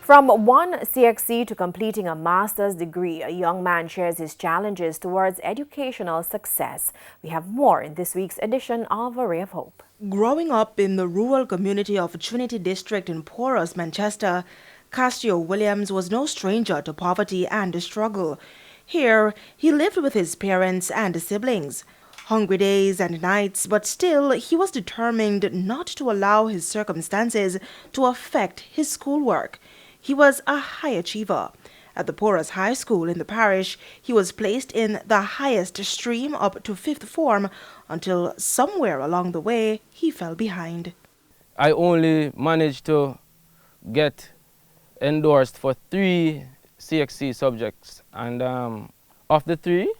From one CXC to completing a master's degree, a young man shares his challenges towards educational success. We have more in this week's edition of A Ray of Hope. Growing up in the rural community of Trinity District in porous Manchester, Castio Williams was no stranger to poverty and struggle. Here, he lived with his parents and siblings. Hungry days and nights, but still he was determined not to allow his circumstances to affect his schoolwork. He was a high achiever. At the poorest high school in the parish, he was placed in the highest stream up to 5th form until somewhere along the way he fell behind. I only managed to get endorsed for 3 CXC subjects, and of the 3,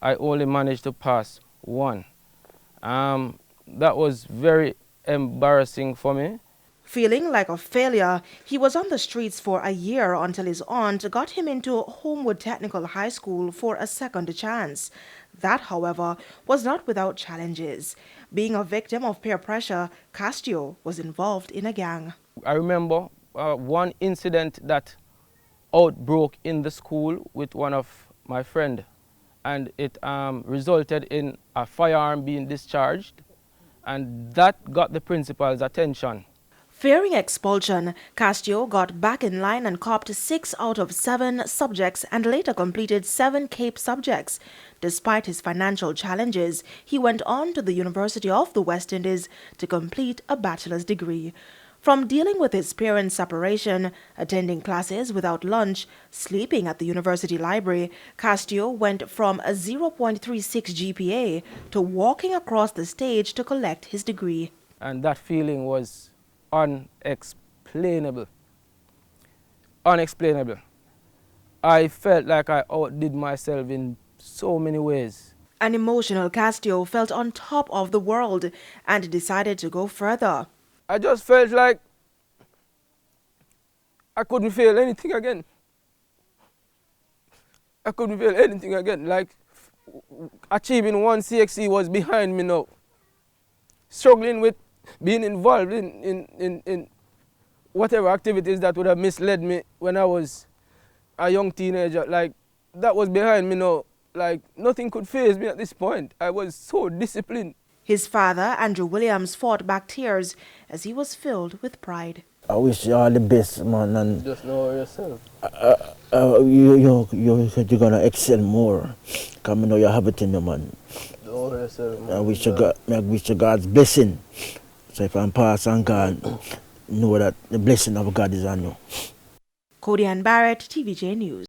I only managed to pass 1. That was very embarrassing for me. Feeling like a failure, he was on the streets for a year until his aunt got him into Homewood Technical High School for a second chance. That, however, was not without challenges. Being a victim of peer pressure, Castio was involved in a gang. I remember one incident that outbroke in the school with one of my friends, and it resulted in a firearm being discharged, and that got the principal's attention. Fearing expulsion, Castio got back in line and copped 6 out of 7 subjects and later completed 7 CAPE subjects. Despite his financial challenges, he went on to the University of the West Indies to complete a bachelor's degree. From dealing with his parents' separation, attending classes without lunch, sleeping at the university library, Castio went from a 0.36 GPA to walking across the stage to collect his degree. And that feeling was unexplainable. Unexplainable. I felt like I outdid myself in so many ways. An emotional Castio felt on top of the world and decided to go further. I just felt like I couldn't fail anything again. I couldn't fail anything again. Like, achieving 1 CXC was behind me now. Struggling with being involved in whatever activities that would have misled me when I was a young teenager, like, that was behind me now. Like, nothing could faze me at this point. I was so disciplined. His father, Andrew Williams, fought back tears as he was filled with pride. I wish you all the best, man, and Just know yourself. you're gonna excel more. Cause I know you have it in you, man. Know yourself, man. I wish you God's blessing. So if I'm pass on God, know that the blessing of God is on you. Cody and Barrett, TVJ News.